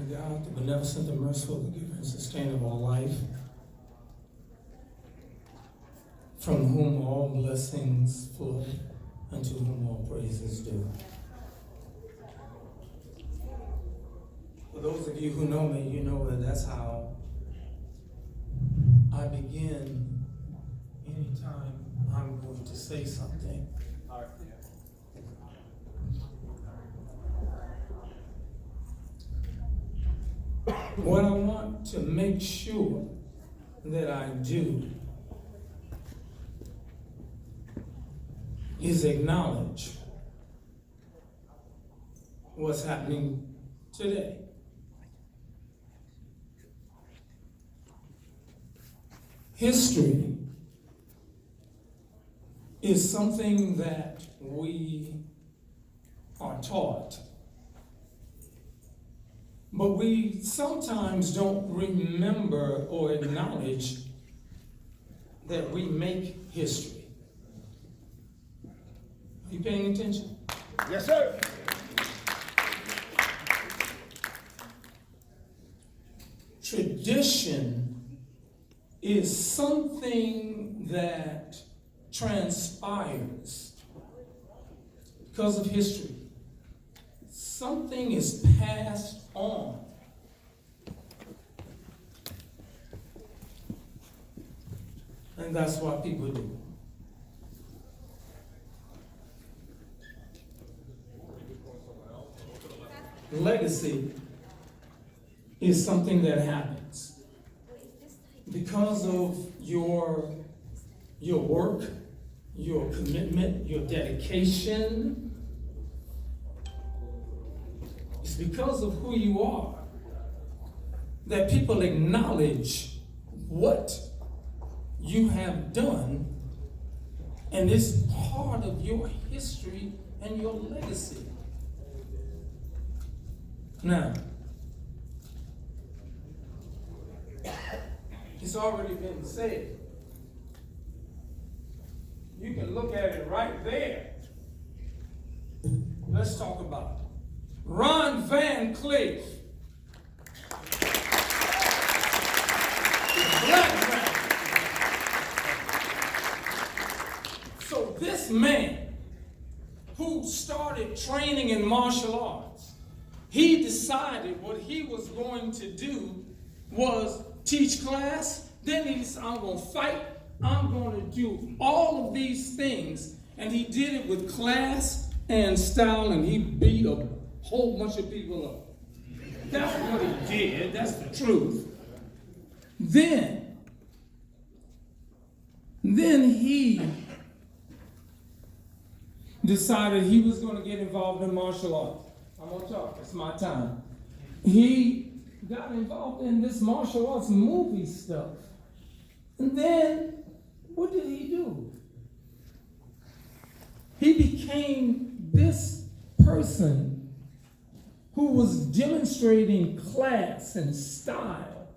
God, the beneficent, the merciful, the giver and sustainer of all life, from whom all blessings flow, and to whom all praise is due. For those of you who know me, you know that that's how I begin anytime I'm going to say something. What I want to make sure that I do is acknowledge what's happening today. History is something that we are taught, but we sometimes don't remember or acknowledge that we make history. Are you paying attention? Yes, sir. Tradition is something that transpires because of history. Something is passed on. And that's what people do. Legacy is something that happens because of your work, your commitment, your dedication. It's because of who you are that people acknowledge what you have done, and it's part of your history and your legacy. Now, it's already been said. You can look at it right there. Let's talk about it. Ron Van Cleef, Black man. So this man who started training in martial arts, he decided what he was going to do was teach class. Then he said, I'm going to fight. I'm going to do all of these things. And he did it with class and style, and he beat a whole bunch of people up. That's what he did. That's the truth. Then he decided he was going to get involved in martial arts. I'm going to talk. It's my time. He got involved in this martial arts movie stuff. And then, what did he do? He became this person who was demonstrating class and style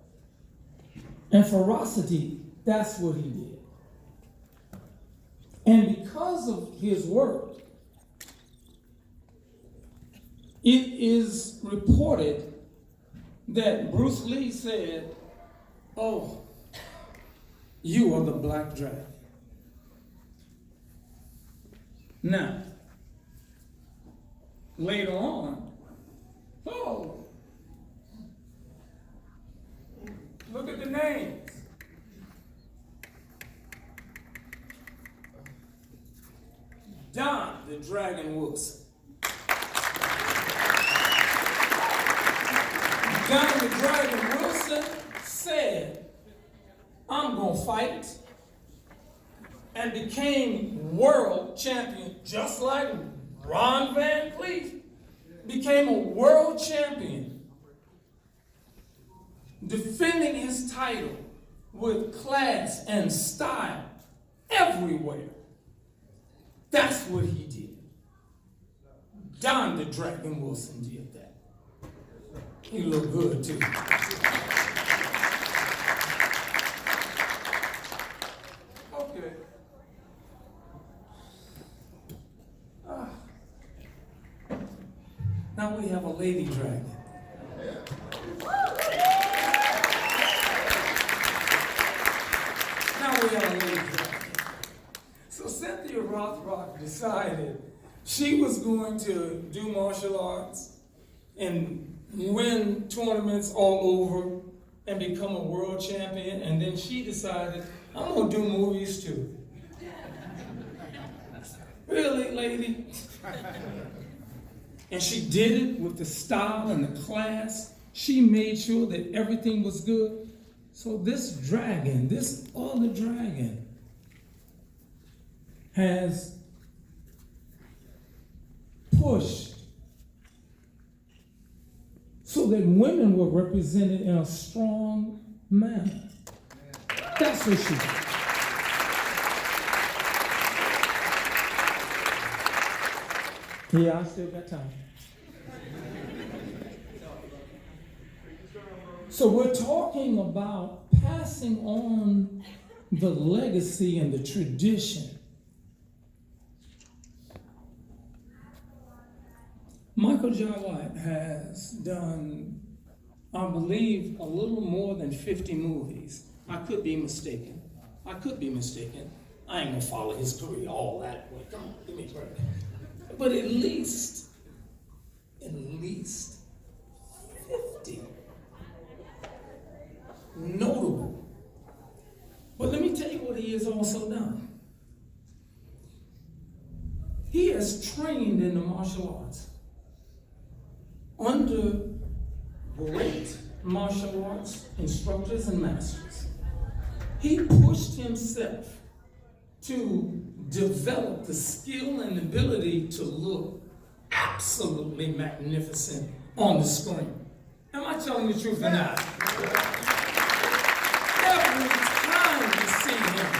and ferocity. That's what he did. And because of his work, it is reported that Bruce Lee said, "Oh, you are the Black Dragon." Now, later on, look at the names. Don the Dragon Wilson. Don the Dragon Wilson said, I'm going to fight, and became world champion, just like Ron Van Cleef became a world champion, defending his title with class and style everywhere. That's what he did. Don the Dragon Wilson did that. He looked good too. Okay. Now we have a lady dragon. Now we have a lady dragon. So Cynthia Rothrock decided she was going to do martial arts and win tournaments all over and become a world champion. And then she decided, I'm going to do movies too. Really, lady? And she did it with the style and the class. She made sure that everything was good. So this dragon, this other dragon, has pushed so that women were represented in a strong manner. That's what she did. Yeah, I still got time. So we're talking about passing on the legacy and the tradition. Michael Jai White has done, I believe, a little more than 50 movies. I could be mistaken. I ain't gonna follow his career all that way. Come on, give me a break. But at least 50 notable. But let me tell you what he has also done. He has trained in the martial arts under great martial arts instructors and masters. He pushed himself to develop the skill and ability to look absolutely magnificent on the screen. Am I telling the truth or not? Every time you see him,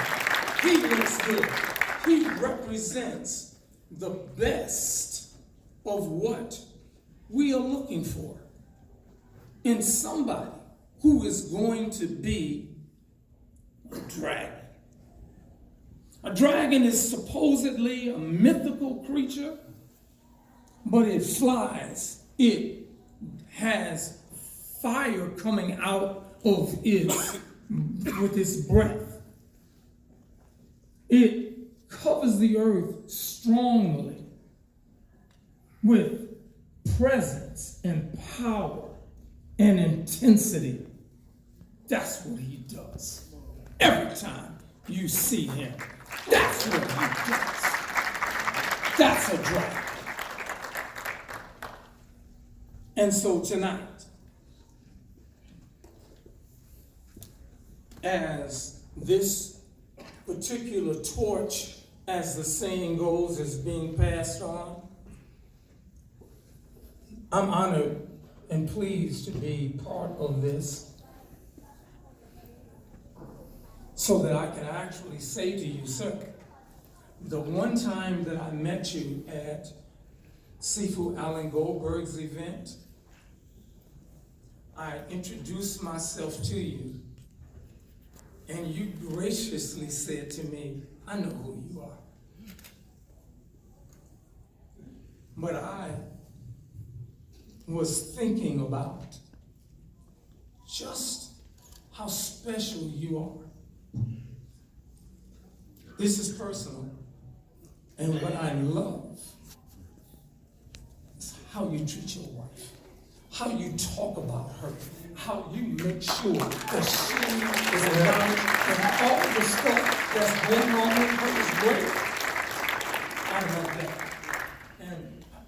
he looks good. He represents the best of what we are looking for in somebody who is going to be a dragon. A dragon is supposedly a mythical creature, but it flies. It has fire coming out of its with its breath. It covers the earth strongly with presence and power and intensity. That's what he does. Every time you see him, that's what he does. That's a dragon. And so tonight, as this particular torch, as the saying goes, is being passed on, I'm honored and pleased to be part of this so that I can actually say to you, sir, the one time that I met you at Sifu Alan Goldberg's event, I introduced myself to you, and you graciously said to me, I know who you are. But I was thinking about just how special you are. This is personal. And what I love is how you treat your wife, how you talk about her, how you make sure that she is around, and all the stuff that's going on with her is great. I love that. And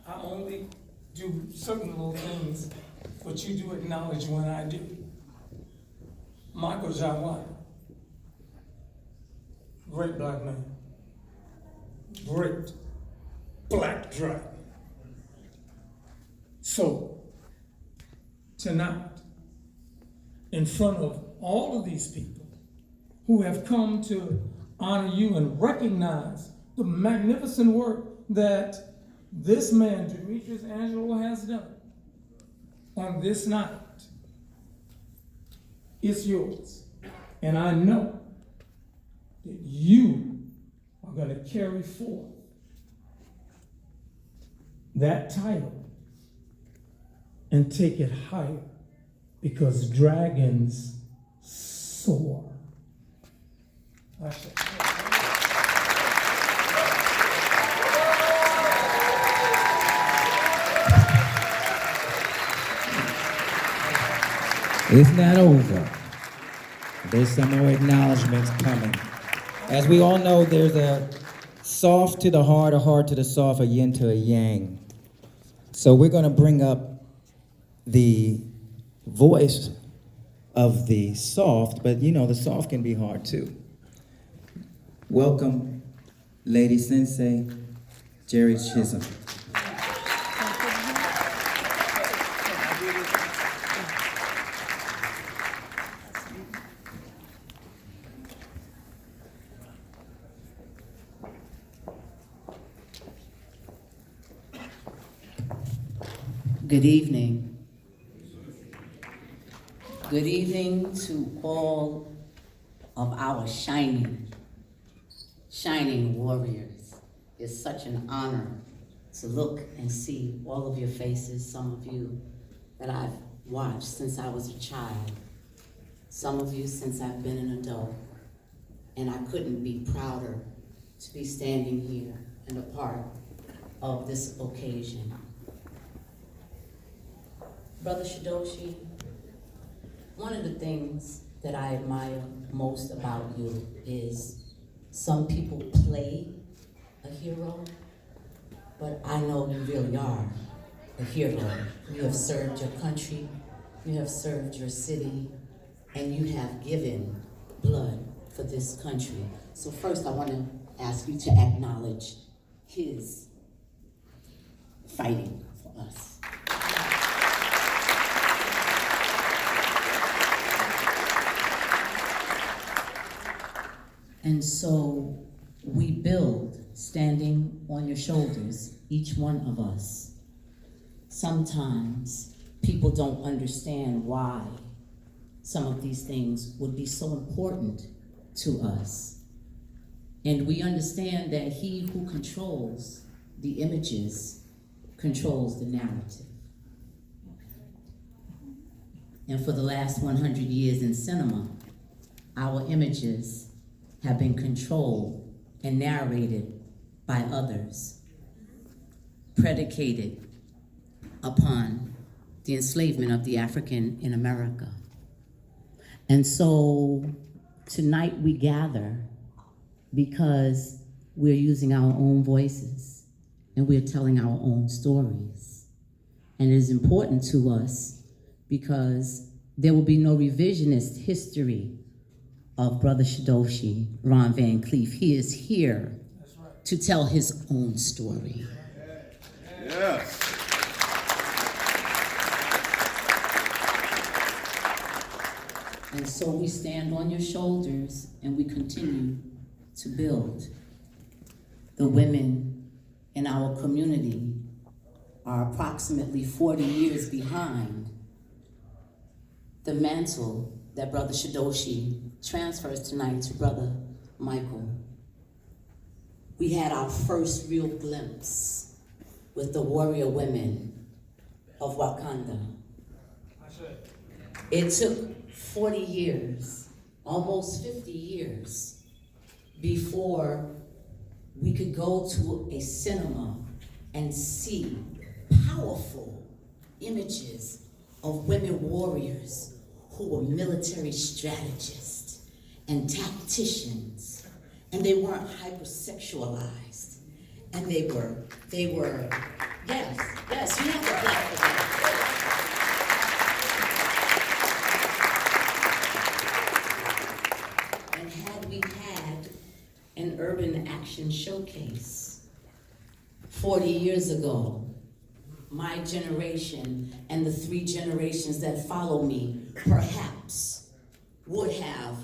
I only do certain little things, but you do acknowledge when I do. Michael Jai White, great black man, great black dragon. So, tonight, in front of all of these people who have come to honor you and recognize the magnificent work that this man, Demetrius Angelo, has done on this night, it's yours. And I know that you are going to carry forth that title and take it higher because dragons soar. It's not over. There's some more acknowledgments coming. As we all know, there's a soft to the hard, a hard to the soft, a yin to a yang. So we're going to bring up the voice of the soft, but you know, the soft can be hard too. Welcome, Lady Sensei, Jerry Chisholm. Good evening. Good evening to all of our shining warriors. It's such an honor to look and see all of your faces, some of you that I've watched since I was a child, some of you since I've been an adult, and I couldn't be prouder to be standing here and a part of this occasion. Brother Shidoshi, one of the things that I admire most about you is some people play a hero, but I know you really are a hero. You have served your country, you have served your city, and you have given blood for this country. So first I want to ask you to acknowledge his fighting for us. And so we build standing on your shoulders, each one of us. Sometimes people don't understand why some of these things would be so important to us. And we understand that he who controls the images controls the narrative. And for the last 100 years in cinema, our images have been controlled and narrated by others, predicated upon the enslavement of the African in America. And so tonight we gather because we're using our own voices and we're telling our own stories. And it is important to us because there will be no revisionist history of Brother Shidoshi, Ron Van Cleef. He is here to tell his own story. Yes. And so we stand on your shoulders and we continue to build. The women in our community are approximately 40 years behind the mantle that Brother Shidoshi transfers tonight to Brother Michael. We had our first real glimpse with the warrior women of Wakanda. It took 40 years, almost 50 years, before we could go to a cinema and see powerful images of women warriors who were military strategists and tacticians, and they weren't hypersexualized, and they were, yes, you have to clap for that. And had we had an urban action showcase 40 years ago, my generation and the 3 generations that follow me perhaps would have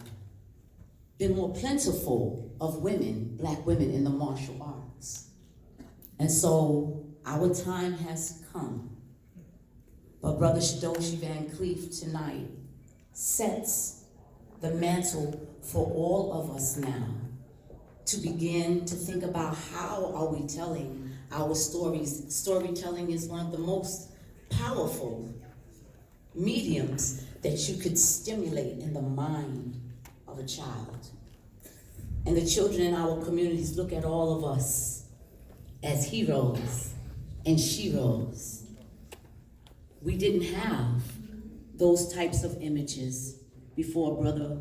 been more plentiful of women, black women in the martial arts. And so our time has come. But Brother Shidoshi Van Cleef tonight sets the mantle for all of us now to begin to think about how are we telling our stories. Storytelling is one of the most powerful mediums that you could stimulate in the mind of a child. And the children in our communities look at all of us as heroes and sheroes. We didn't have those types of images before Brother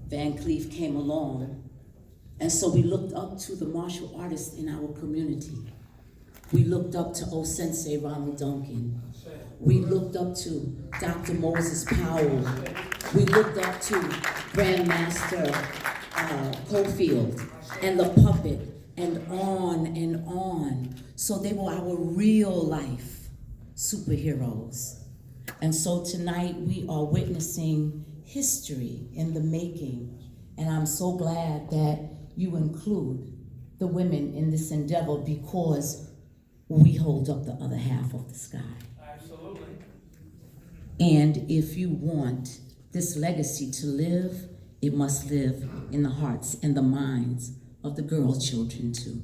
Van Cleef came along. And so we looked up to the martial artists in our community. We looked up to old Sensei Ronald Duncan. We looked up to Dr. Moses Powell. We looked up to Grandmaster Cofield and the puppet, and on and on. So they were our real life superheroes. And so tonight we are witnessing history in the making. And I'm so glad that you include the women in this endeavor, because we hold up the other half of the sky. Absolutely. And if you want this legacy to live, it must live in the hearts and the minds of the girl children too.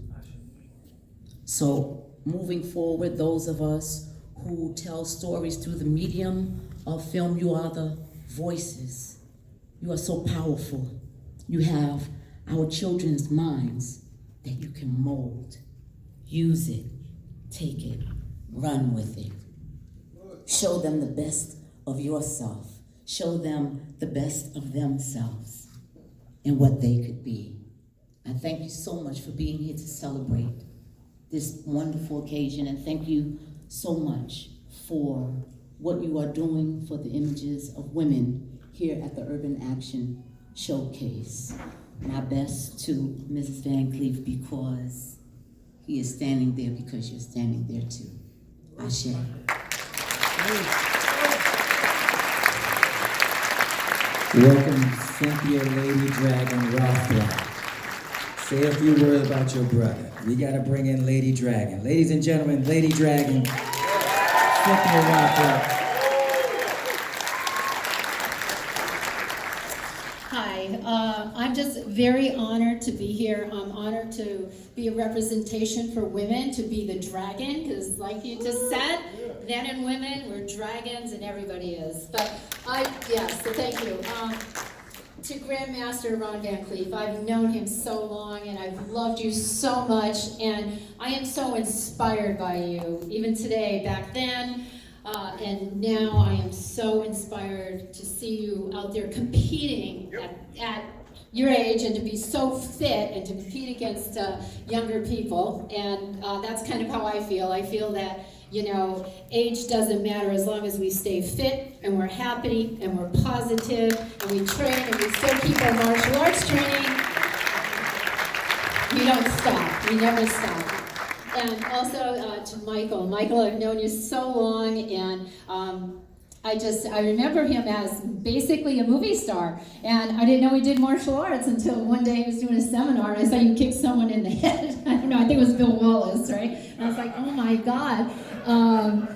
So moving forward, those of us who tell stories through the medium of film, you are the voices. You are so powerful. You have our children's minds that you can mold. Use it, take it, run with it. Show them the best of yourself. Show them the best of themselves and what they could be. I thank you so much for being here to celebrate this wonderful occasion, and thank you so much for what you are doing for the images of women here at the Urban Action Showcase. My best to Mrs. Van Cleef, because he is standing there because you're standing there too. Ashe. Welcome, Cynthia Lady Dragon Rothwell. Say a few words about your brother. We got to bring in Lady Dragon. Ladies and gentlemen, Lady Dragon, Cynthia Rothwell. Hi, I'm just very honored to be here. I'm honored to be a representation for women, to be the dragon, because like you just said, men and women, we're dragons and everybody is. But so thank you. To Grandmaster Ron Van Cleef, I've known him so long and I've loved you so much, and I am so inspired by you, even today, back then. And now I am so inspired to see you out there competing at your age, and to be so fit and to compete against younger people. And that's kind of how I feel. I feel that, you know, age doesn't matter as long as we stay fit and we're happy and we're positive and we train and we still keep our martial arts training. We don't stop. We never stop. And also to Michael. Michael, I've known you so long, and I remember him as basically a movie star, and I didn't know he did martial arts until one day he was doing a seminar and I saw you kick someone in the head. I don't know, I think it was Bill Wallace, right? And I was like, oh my God. And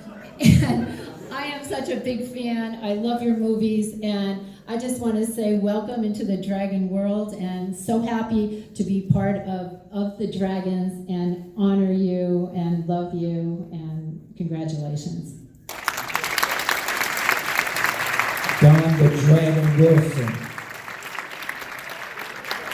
I am such a big fan. I love your movies, and I just want to say welcome into the Dragon world, and so happy to be part of the Dragons, and honor you and love you, and congratulations. Don the Dragon Wilson.